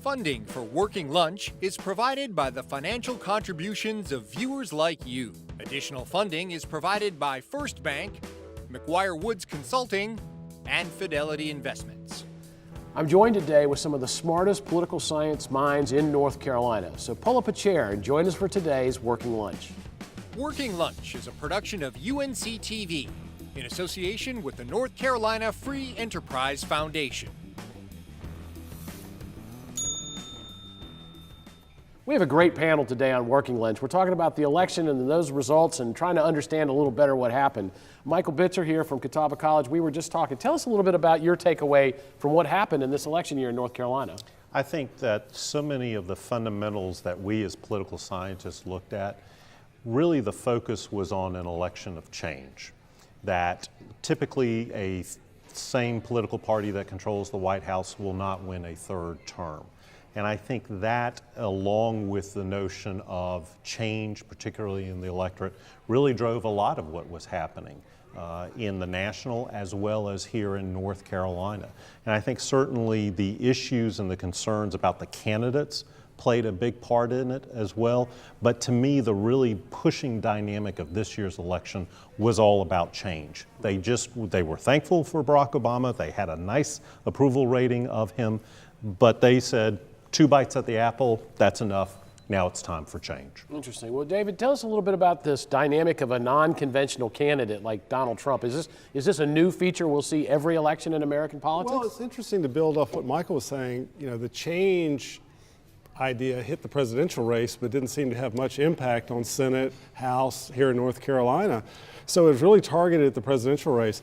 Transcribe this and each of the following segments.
Funding for Working Lunch is provided by the financial contributions of viewers like you. Additional funding is provided by First Bank, McGuire Woods Consulting, and Fidelity Investments. I'm joined today with some of the smartest political science minds in North Carolina. So pull up a chair and join us for today's Working Lunch. Working Lunch is a production of UNC TV in association with the North Carolina Free Enterprise Foundation. We have a great panel today on Working Lunch. We're talking about the election and those results and trying to understand a little better what happened. Michael Bitzer here from Catawba College. We were just talking. Tell us a little bit about your takeaway from what happened in this election year in North Carolina. I think that so many of the fundamentals that we as political scientists looked at, really the focus was on an election of change. That typically a same political party that controls the White House will not win a third term. And I think that, along with the notion of change, particularly in the electorate, really drove a lot of what was happening in the national as well as here in North Carolina. And I think certainly the issues and the concerns about the candidates played a big part in it as well. But to me, the really pushing dynamic of this year's election was all about change. They were thankful for Barack Obama. They had a nice approval rating of him, but they said, 2 bites at the apple, that's enough. Now it's time for change. Interesting. Well, David, tell us a little bit about this dynamic of a non-conventional candidate like Donald Trump. Is this a new feature we'll see every election in American politics? Well, it's interesting to build off what Michael was saying. You know, the change idea hit the presidential race, but didn't seem to have much impact on Senate, House here in North Carolina. So it was really targeted at the presidential race.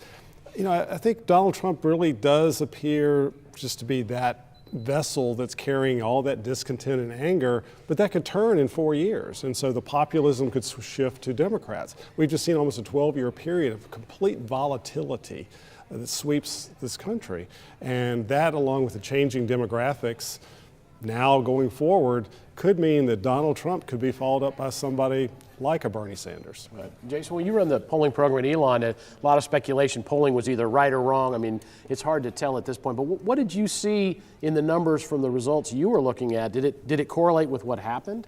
You know, I think Donald Trump really does appear just to be that vessel that's carrying all that discontent and anger, but that could turn in 4 years. And so the populism could shift to Democrats. We've just seen almost a 12-year period of complete volatility that sweeps this country. And that, along with the changing demographics now going forward, could mean that Donald Trump could be followed up by somebody like a Bernie Sanders. Right. Jason, when you run the polling program at Elon, a lot of speculation polling was either right or wrong. I mean, it's hard to tell at this point, but what did you see in the numbers from the results you were looking at? Did it correlate with what happened?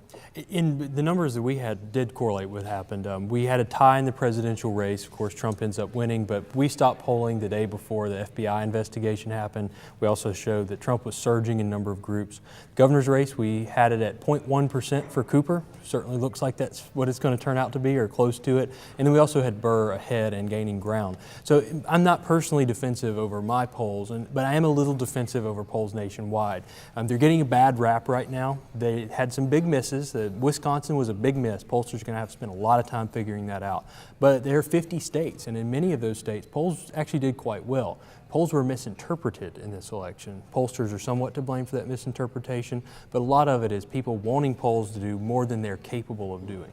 In the numbers that we had did correlate with what happened. We had a tie in the presidential race. Of course, Trump ends up winning, but we stopped polling the day before the FBI investigation happened. We also showed that Trump was surging in number of groups. Governor's race, we had it at 0.1% for Cooper. Certainly looks like that's what it's going to turn out to be, or close to it. And then we also had Burr ahead and gaining ground. So I'm not personally defensive over my polls, but I am a little defensive over polls nationwide. They're getting a bad rap right now. They had some big misses. Wisconsin was a big miss. Pollsters are going to have to spend a lot of time figuring that out. But there are 50 states, and in many of those states, polls actually did quite well. Polls were misinterpreted in this election. Pollsters are somewhat to blame for that misinterpretation, but a lot of it is people wanting polls to do more than they're capable of doing.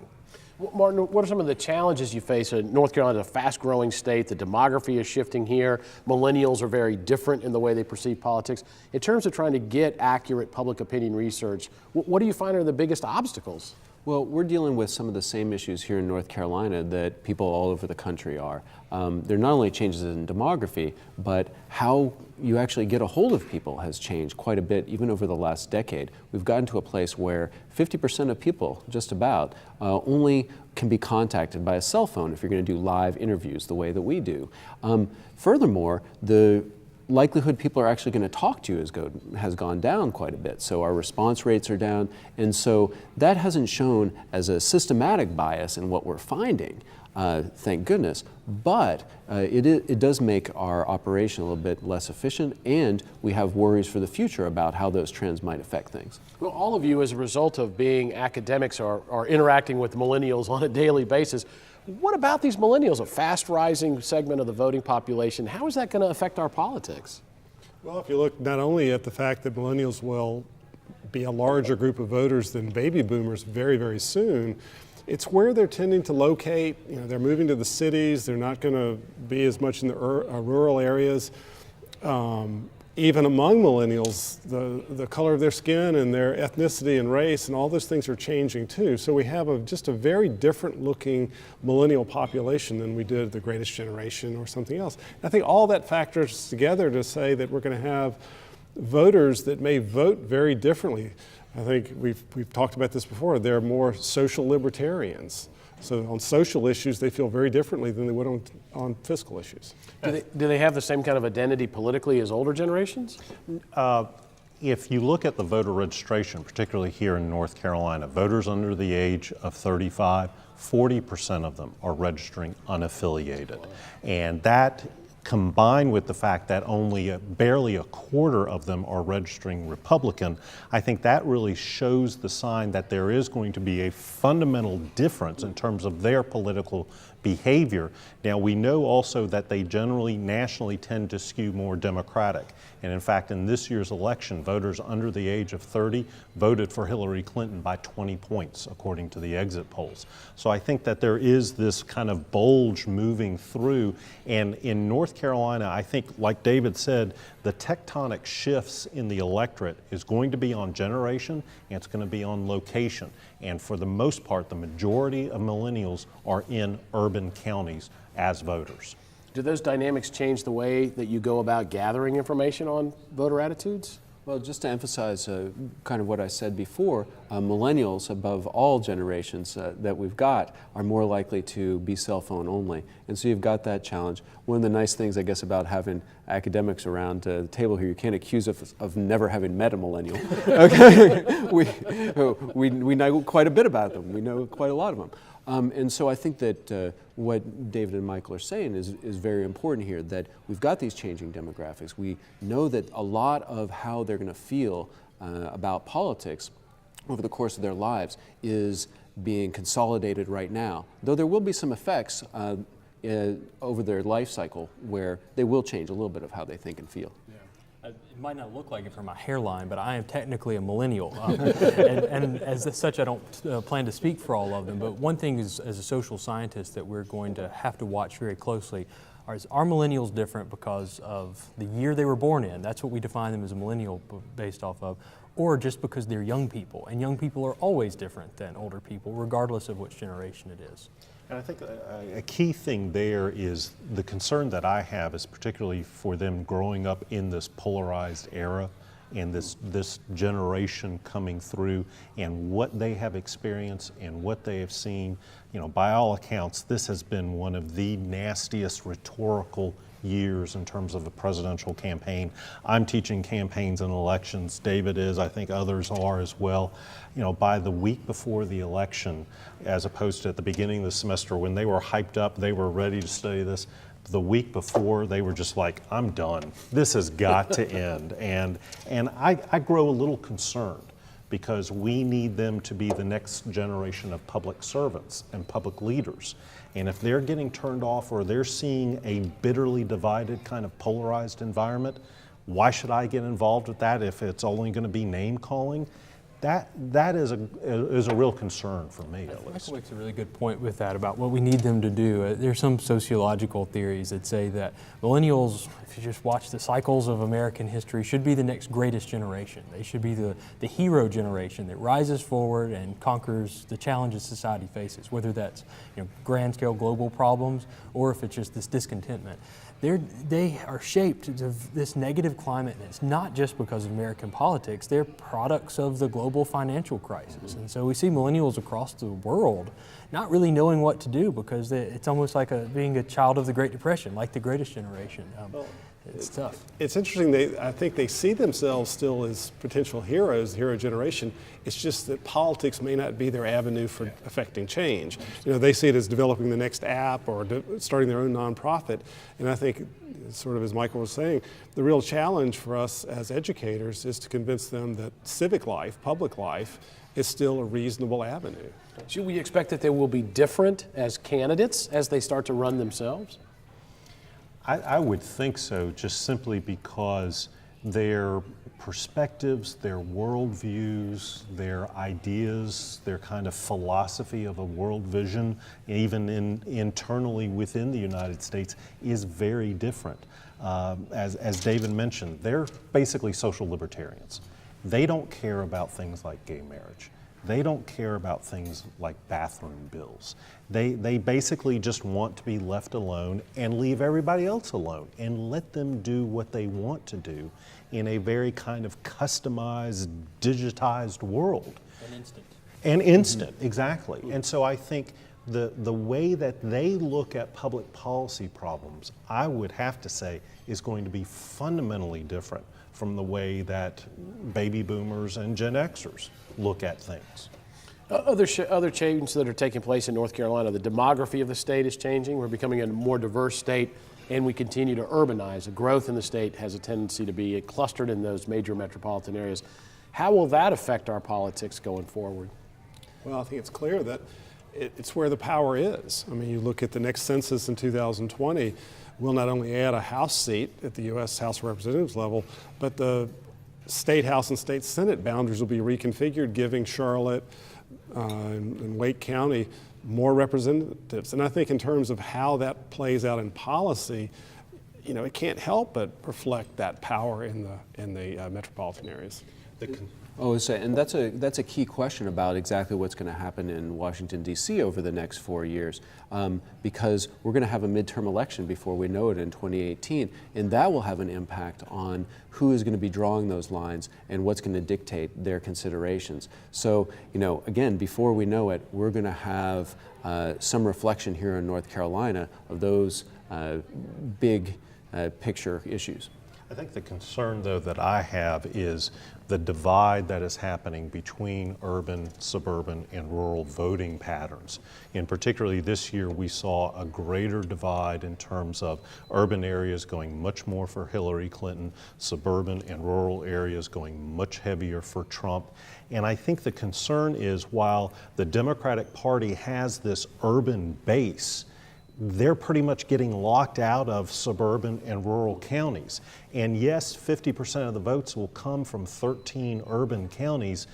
Martin, what are some of the challenges you face? North Carolina is a fast-growing state. The demography is shifting here. Millennials are very different in the way they perceive politics. In terms of trying to get accurate public opinion research, what do you find are the biggest obstacles? Well, we're dealing with some of the same issues here in North Carolina that people all over the country are. There are not only changes in demography, but how you actually get a hold of people has changed quite a bit, even over the last decade. We've gotten to a place where 50% of people, just about, only can be contacted by a cell phone if you're going to do live interviews the way that we do. Furthermore, the likelihood people are actually going to talk to you has gone down quite a bit. So our response rates are down. And so that hasn't shown as a systematic bias in what we're finding, thank goodness. But it does make our operation a little bit less efficient, and we have worries for the future about how those trends might affect things. Well, all of you, as a result of being academics, are interacting with millennials on a daily basis. What about these millennials, a fast-rising segment of the voting population? How is that going to affect our politics? Well, if you look not only at the fact that millennials will be a larger group of voters than baby boomers very, very soon, it's where they're tending to locate. You know, they're moving to the cities. They're not going to be as much in the rural areas. Even among millennials, the color of their skin and their ethnicity and race and all those things are changing too. So we have just a very different looking millennial population than we did the Greatest Generation or something else. I think all that factors together to say that we're going to have voters that may vote very differently. I think we've talked about this before. They're more social libertarians. So on social issues, they feel very differently than they would on fiscal issues. Do they have the same kind of identity politically as older generations? If you look at the voter registration, particularly here in North Carolina, voters under the age of 35, 40% of them are registering unaffiliated. And that, combined with the fact that only barely a quarter of them are registering Republican, I think that really shows the sign that there is going to be a fundamental difference in terms of their political behavior. Now, we know also that they generally nationally tend to skew more Democratic. And in fact, in this year's election, voters under the age of 30 voted for Hillary Clinton by 20 points, according to the exit polls. So I think that there is this kind of bulge moving through. And in North Carolina, I think, like David said, the tectonic shifts in the electorate is going to be on generation and it's going to be on location. And for the most part, the majority of millennials are in urban counties as voters. Do those dynamics change the way that you go about gathering information on voter attitudes? Well, just to emphasize kind of what I said before, millennials, above all generations that we've got, are more likely to be cell phone only. And so you've got that challenge. One of the nice things, I guess, about having academics around the table here, you can't accuse us of never having met a millennial. Okay? we know quite a bit about them. We know quite a lot of them. And so I think that what David and Michael are saying is very important here, that we've got these changing demographics. We know that a lot of how they're going to feel about politics over the course of their lives is being consolidated right now, though there will be some effects over their life cycle where they will change a little bit of how they think and feel. It might not look like it from my hairline, but I am technically a millennial. And as such, I don't plan to speak for all of them. But one thing is, as a social scientist, that we're going to have to watch very closely are millennials different because of the year they were born in? That's what we define them as a millennial based off of. Or just because they're young people. And young people are always different than older people, regardless of which generation it is. And I think a key thing there is the concern that I have is particularly for them growing up in this polarized era and this generation coming through and what they have experienced and what they have seen. You know, by all accounts, this has been one of the nastiest rhetorical years in terms of a presidential campaign. I'm teaching campaigns and elections. David is, I think others are as well. You know, by the week before the election, as opposed to at the beginning of the semester when they were hyped up, they were ready to study this. The week before, they were just like, I'm done. This has got to end. And I grow a little concerned because we need them to be the next generation of public servants and public leaders. And if they're getting turned off or they're seeing a bitterly divided kind of polarized environment, why should I get involved with that if it's only going to be name calling? That is a real concern for me, at least. Michael makes a really good point with that about what we need them to do. There's some sociological theories that say that millennials, if you just watch the cycles of American history, should be the next greatest generation. They should be the hero generation that rises forward and conquers the challenges society faces, whether that's grand scale global problems or if it's just this discontentment. They are shaped of this negative climate, and it's not just because of American politics. They're products of the global financial crisis. And so we see millennials across the world not really knowing what to do because it's almost like being a child of the Great Depression, like the greatest generation. It's tough. It's interesting. I think they see themselves still as potential heroes, the hero generation. It's just that politics may not be their avenue for affecting change. They see it as developing the next app or starting their own nonprofit. And I think, sort of as Michael was saying, the real challenge for us as educators is to convince them that civic life, public life, is still a reasonable avenue. Should we expect that they will be different as candidates as they start to run themselves? I would think so, just simply because their perspectives, their worldviews, their ideas, their kind of philosophy of a world vision, even internally within the United States, is very different. As David mentioned, they're basically social libertarians. They don't care about things like gay marriage. They don't care about things like bathroom bills. They basically just want to be left alone and leave everybody else alone and let them do what they want to do in a very kind of customized, digitized world. And instant, exactly. And so I think the way that they look at public policy problems, I would have to say, is going to be fundamentally different from the way that baby boomers and Gen Xers look at things. Other changes that are taking place in North Carolina, the demography of the state is changing. We're becoming a more diverse state, and we continue to urbanize. The growth in the state has a tendency to be clustered in those major metropolitan areas. How will that affect our politics going forward? Well, I think it's clear that it's where the power is. I mean, you look at the next census in 2020, we'll not only add a House seat at the U.S. House of Representatives level, but the State House and State Senate boundaries will be reconfigured, giving Charlotte and Wake County more representatives. And I think in terms of how that plays out in policy, you know, it can't help but reflect that power in the metropolitan areas. And that's a key question about exactly what's going to happen in Washington, D.C. over the next 4 years, because we're going to have a midterm election before we know it in 2018, and that will have an impact on who is going to be drawing those lines and what's going to dictate their considerations. So, you know, again, before we know it, we're going to have some reflection here in North Carolina of those big picture issues. I think the concern, though, that I have is the divide that is happening between urban, suburban, and rural voting patterns. And particularly this year, we saw a greater divide in terms of urban areas going much more for Hillary Clinton, suburban and rural areas going much heavier for Trump. And I think the concern is, while the Democratic Party has this urban base, they're pretty much getting locked out of suburban and rural counties. And yes, 50% of the votes will come from 13 urban counties,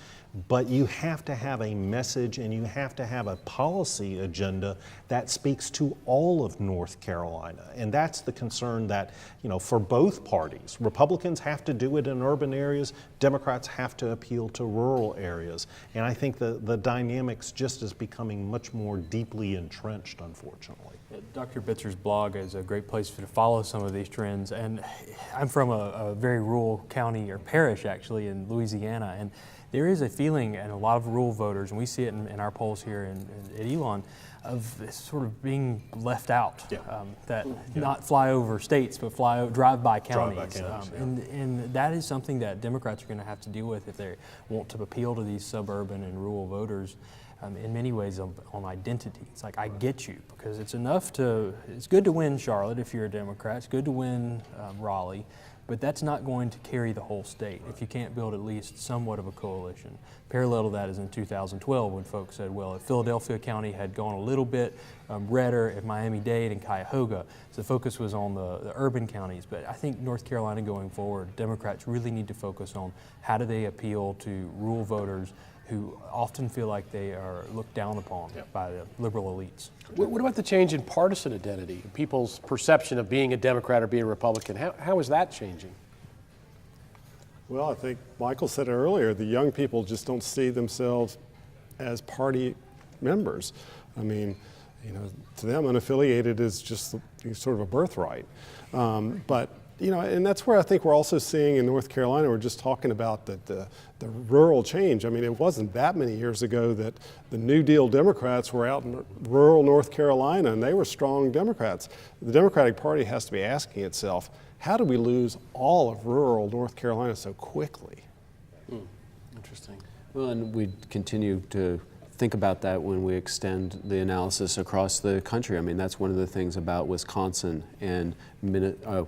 but you have to have a message and you have to have a policy agenda that speaks to all of North Carolina. And that's the concern that, you know, for both parties. Republicans have to do it in urban areas, Democrats have to appeal to rural areas. And I think the dynamics just is becoming much more deeply entrenched, unfortunately. Dr. Bitzer's blog is a great place to follow some of these trends. And I'm from a very rural county, or parish actually, in Louisiana. And there is a feeling in a lot of rural voters, and we see it in our polls here at Elon, of sort of being left out. Not fly over states, but drive by counties. And that is something that Democrats are going to have to deal with if they want to appeal to these suburban and rural voters. In many ways on identity. It's like, I get you, because it's good to win Charlotte if you're a Democrat, it's good to win Raleigh, but that's not going to carry the whole state if you can't build at least somewhat of a coalition. Parallel to that is in 2012 when folks said, well, if Philadelphia County had gone a little bit redder, if Miami-Dade and Cuyahoga, so the focus was on the urban counties. But I think North Carolina going forward, Democrats really need to focus on how do they appeal to rural voters who often feel like they are looked down upon by the liberal elites. What about the change in partisan identity? People's perception of being a Democrat or being a Republican, how is that changing? Well, I think Michael said it earlier, the young people just don't see themselves as party members. I mean, you know, to them, unaffiliated is just sort of a birthright. But you know, and that's where I think we're also seeing in North Carolina, we're just talking about the rural change. I mean, it wasn't that many years ago that the New Deal Democrats were out in rural North Carolina, and they were strong Democrats. The Democratic Party has to be asking itself, how did we lose all of rural North Carolina so quickly? Interesting. Well, and we continue to think about that when we extend the analysis across the country. I mean, that's one of the things about Wisconsin and,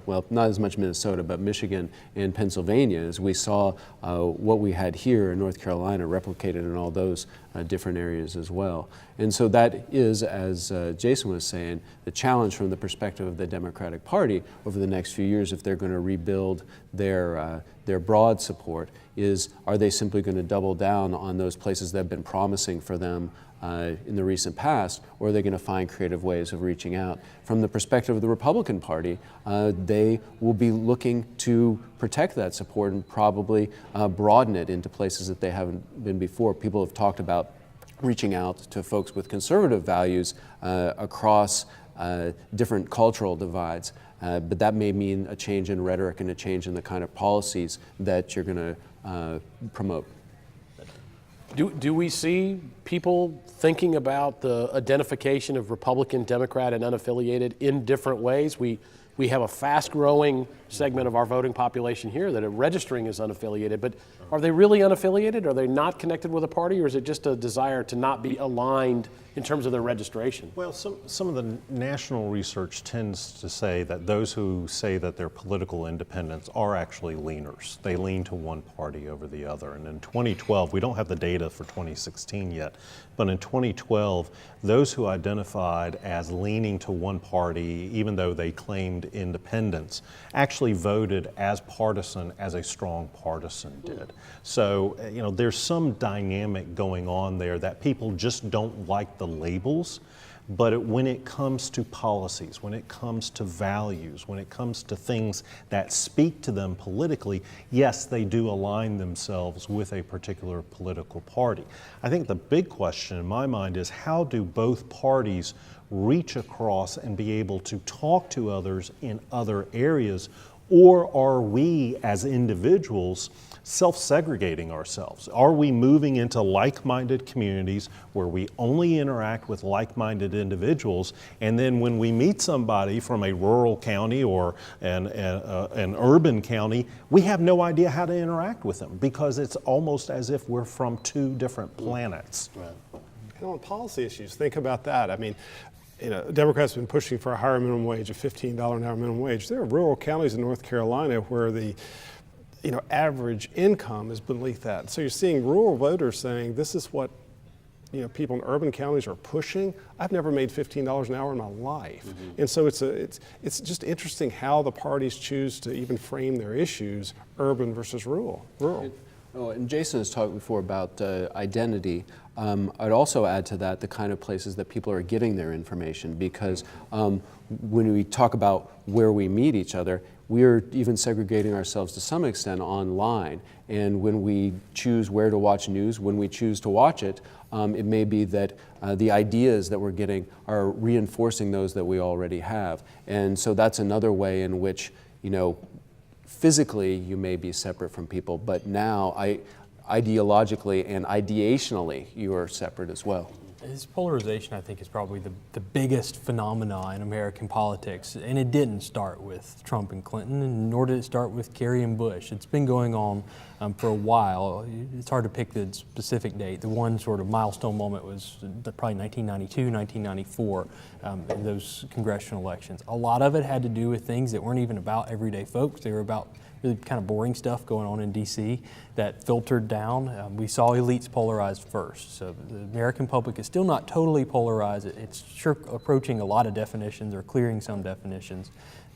well, not as much Minnesota, but Michigan and Pennsylvania, is we saw what we had here in North Carolina replicated in all those different areas as well. And so that is, as Jason was saying, the challenge from the perspective of the Democratic Party over the next few years, if they're going to rebuild their broad support, is are they simply going to double down on those places that have been promising for them in the recent past, or are they going to find creative ways of reaching out? From the perspective of the Republican Party, they will be looking to protect that support and probably broaden it into places that they haven't been before. People have talked about reaching out to folks with conservative values across different cultural divides. But that may mean a change in rhetoric and a change in the kind of policies that you're going to promote. Do we see people thinking about the identification of Republican, Democrat, and unaffiliated in different ways? We have a fast-growing segment of our voting population here that are registering as unaffiliated, but are they really unaffiliated? Are they not connected with a party, or is it just a desire to not be aligned in terms of their registration? Well, some of the national research tends to say that those who say that they're political independents are actually leaners. They lean to one party over the other. And in 2012, we don't have the data for 2016 yet, but in 2012, those who identified as leaning to one party, even though they claimed independence, actually voted as partisan as a strong partisan did. So, there's some dynamic going on there that people just don't like the labels, but when it comes to policies, when it comes to values, when it comes to things that speak to them politically, yes, they do align themselves with a particular political party. I think the big question in my mind is, how do both parties reach across and be able to talk to others in other areas, or are we as individuals self-segregating ourselves? Are we moving into like-minded communities where we only interact with like-minded individuals, and then when we meet somebody from a rural county or an urban county, we have no idea how to interact with them because it's almost as if we're from two different planets. And on policy issues, think about that. I mean, Democrats have been pushing for a higher minimum wage, a $15 an hour minimum wage. There are rural counties in North Carolina where the average income is beneath that. So you're seeing rural voters saying, this is what people in urban counties are pushing. I've never made $15 an hour in my life. Mm-hmm. And so it's just interesting how the parties choose to even frame their issues, urban versus rural. And Jason has talked before about identity. I'd also add to that the kind of places that people are getting their information, because when we talk about where we meet each other, we're even segregating ourselves to some extent online. And when we choose where to watch news, when we choose to watch it, it may be that the ideas that we're getting are reinforcing those that we already have. And so that's another way in which, physically you may be separate from people, but now ideologically and ideationally you are separate as well. This polarization, I think, is probably the biggest phenomena in American politics, and it didn't start with Trump and Clinton, and nor did it start with Kerry and Bush. It's been going on for a while. It's hard to pick the specific date. The one sort of milestone moment was probably 1992, 1994, in those congressional elections. A lot of it had to do with things that weren't even about everyday folks. They were about really kind of boring stuff going on in D.C. that filtered down. We saw elites polarized first. So the American public is still not totally polarized. It's sure approaching a lot of definitions or clearing some definitions.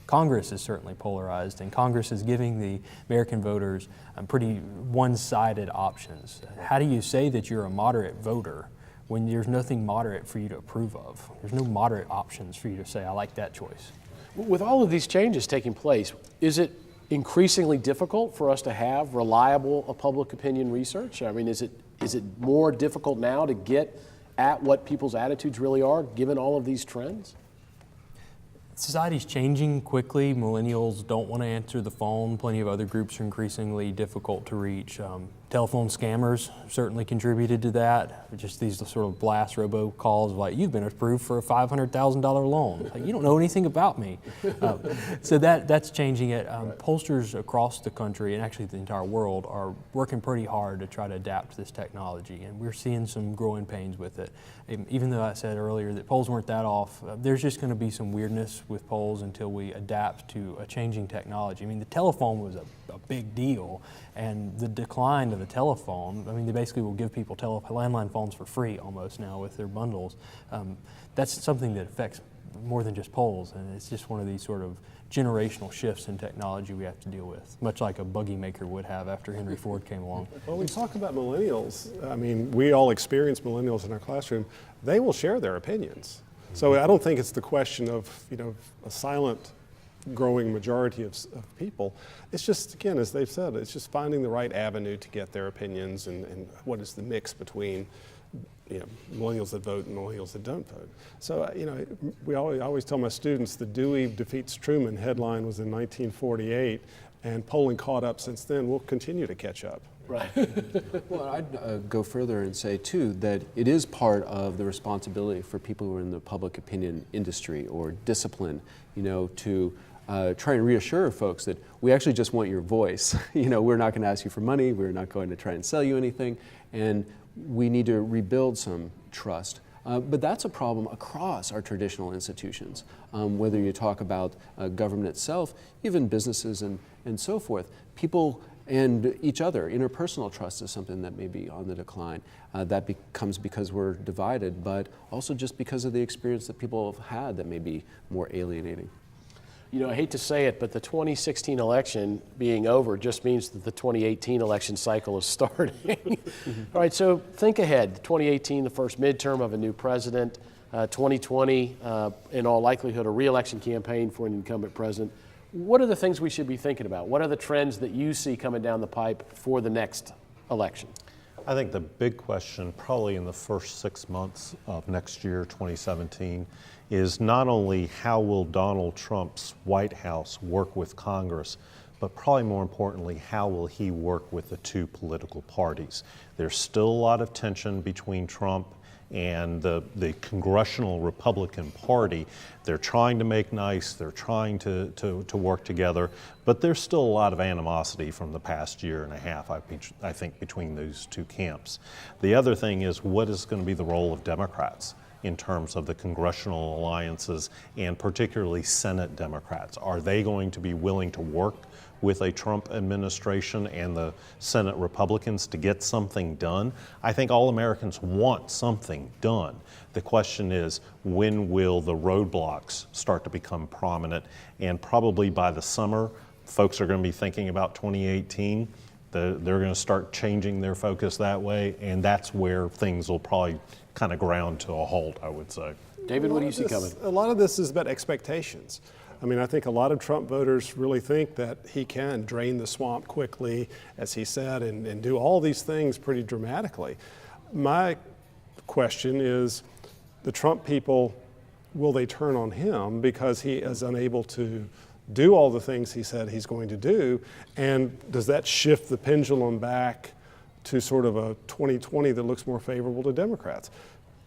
Congress is certainly polarized, and Congress is giving the American voters pretty one-sided options. How do you say that you're a moderate voter when there's nothing moderate for you to approve of? There's no moderate options for you to say, I like that choice. With all of these changes taking place, is it increasingly difficult for us to have reliable public opinion research? I mean, is it more difficult now to get at what people's attitudes really are, given all of these trends? Society's changing quickly. Millennials don't want to answer the phone. Plenty of other groups are increasingly difficult to reach. Telephone scammers certainly contributed to that. Just these sort of blast robocalls like, you've been approved for a $500,000 loan. Like, you don't know anything about me. So that's changing it. Pollsters across the country, and actually the entire world, are working pretty hard to try to adapt to this technology, and we're seeing some growing pains with it. Even though I said earlier that polls weren't that off, there's just going to be some weirdness with polls until we adapt to a changing technology. I mean, the telephone was a big deal, and the decline of the telephone, I mean, they basically will give people landline phones for free almost now with their bundles. That's something that affects more than just polls, and it's just one of these sort of generational shifts in technology we have to deal with, much like a buggy maker would have after Henry Ford came along. Well, we talk about millennials. I mean, we all experience millennials in our classroom. They will share their opinions. So I don't think it's the question of, a silent growing majority of people. It's just, again, as they've said, it's just finding the right avenue to get their opinions and what is the mix between millennials that vote and millennials that don't vote. So, I always tell my students the Dewey defeats Truman headline was in 1948, and polling caught up since then. We'll continue to catch up. Right. Well, I'd go further and say, too, that it is part of the responsibility for people who are in the public opinion industry or discipline, to try and reassure folks that we actually just want your voice. We're not going to ask you for money. We're not going to try and sell you anything. And we need to rebuild some trust. But that's a problem across our traditional institutions, whether you talk about government itself, even businesses and so forth. People and each other, interpersonal trust is something that may be on the decline. That becomes because we're divided, but also just because of the experience that people have had that may be more alienating. I hate to say it, but the 2016 election being over just means that the 2018 election cycle is starting. All right, so think ahead. 2018, the first midterm of a new president. 2020, in all likelihood, a re-election campaign for an incumbent president. What are the things we should be thinking about? What are the trends that you see coming down the pipe for the next election? I think the big question, probably in the first 6 months of next year, 2017, is not only how will Donald Trump's White House work with Congress, but probably more importantly, how will he work with the two political parties? There's still a lot of tension between Trump and the Congressional Republican Party. They're trying to make nice, they're trying to work together, but there's still a lot of animosity from the past year and a half, I think, between those two camps. The other thing is, what is going to be the role of Democrats in terms of the congressional alliances, and particularly Senate Democrats? Are they going to be willing to work with a Trump administration and the Senate Republicans to get something done? I think all Americans want something done. The question is, when will the roadblocks start to become prominent? And probably by the summer, folks are going to be thinking about 2018. They're going to start changing their focus that way, and that's where things will probably kind of ground to a halt, I would say. David, what do you see coming? A lot of this is about expectations. I mean, I think a lot of Trump voters really think that he can drain the swamp quickly, as he said, and do all these things pretty dramatically. My question is, the Trump people, will they turn on him because he is unable to do all the things he said he's going to do? And does that shift the pendulum back to sort of a 2020 that looks more favorable to Democrats?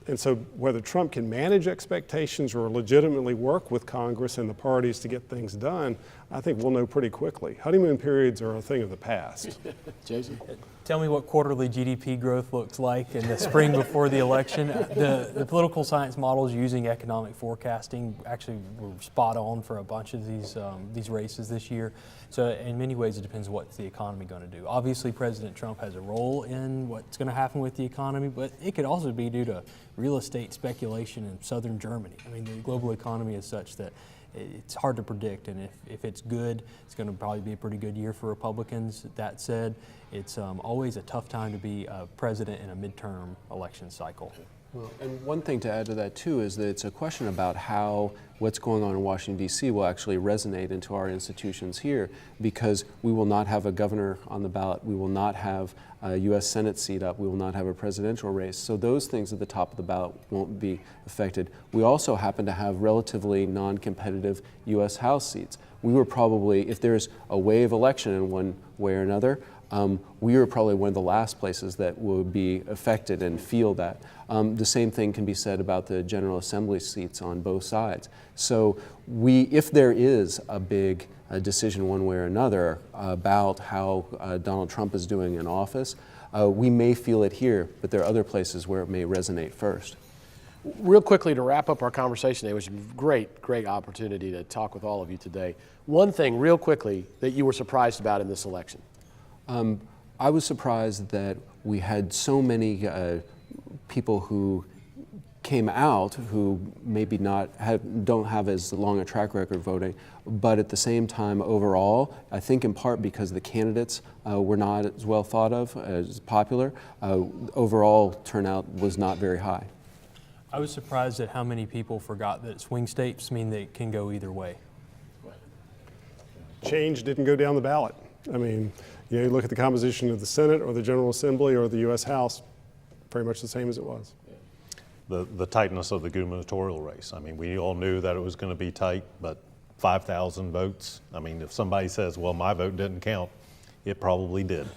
And so whether Trump can manage expectations or legitimately work with Congress and the parties to get things done, I think we'll know pretty quickly. Honeymoon periods are a thing of the past. Jason? Tell me what quarterly GDP growth looks like in the spring before the election. The political science models using economic forecasting actually were spot on for a bunch of these races this year. So in many ways, it depends what's the economy going to do. Obviously, President Trump has a role in what's going to happen with the economy, but it could also be due to real estate speculation in southern Germany. I mean, the global economy is such that it's hard to predict, and if it's good, it's going to probably be a pretty good year for Republicans. That said, it's always a tough time to be a president in a midterm election cycle. Well, and one thing to add to that, too, is that it's a question about how what's going on in Washington, D.C. will actually resonate into our institutions here, because we will not have a governor on the ballot. We will not have a U.S. Senate seat up. We will not have a presidential race. So those things at the top of the ballot won't be affected. We also happen to have relatively non-competitive U.S. House seats. We were probably, if there's a wave election in one way or another, we are probably one of the last places that would be affected and feel that. The same thing can be said about the General Assembly seats on both sides. So if there is a big decision one way or another about how Donald Trump is doing in office, we may feel it here, but there are other places where it may resonate first. Real quickly, to wrap up our conversation, it was a great opportunity to talk with all of you today. One thing, real quickly, that you were surprised about in this election. I was surprised that we had so many people who came out who maybe don't have as long a track record voting, but at the same time overall, I think in part because the candidates were not as well thought of, as popular, overall turnout was not very high. I was surprised at how many people forgot that swing states mean they can go either way. Change didn't go down the ballot. I mean, you look at the composition of the Senate or the General Assembly or the U.S. House, pretty much the same as it was. The tightness of the gubernatorial race. I mean, we all knew that it was going to be tight, but 5,000 votes. I mean, if somebody says, well, my vote didn't count, it probably did.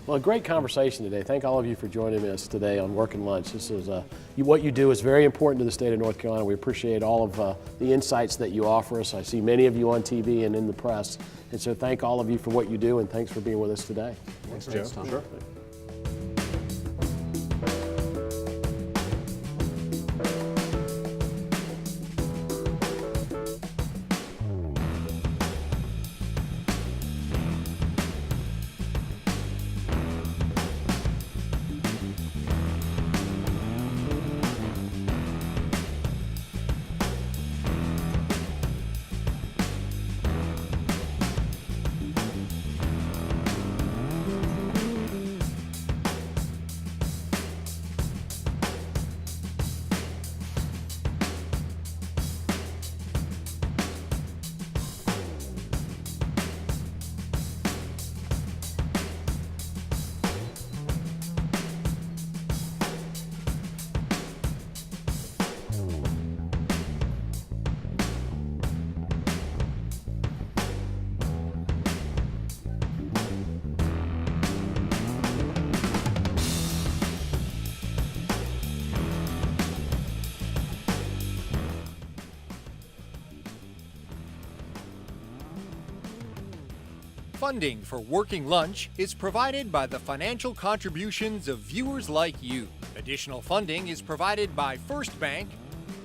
Well, a great conversation today. Thank all of you for joining us today on Working Lunch. This is what you do is very important to the state of North Carolina. We appreciate all of the insights that you offer us. I see many of you on TV and in the press, and so thank all of you for what you do, and thanks for being with us today. Thanks, Joe. Tom. Sure. Funding for Working Lunch is provided by the financial contributions of viewers like you. Additional funding is provided by First Bank,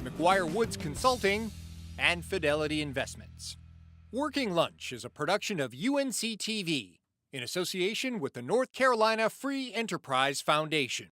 McGuire Woods Consulting, and Fidelity Investments. Working Lunch is a production of UNC TV in association with the North Carolina Free Enterprise Foundation.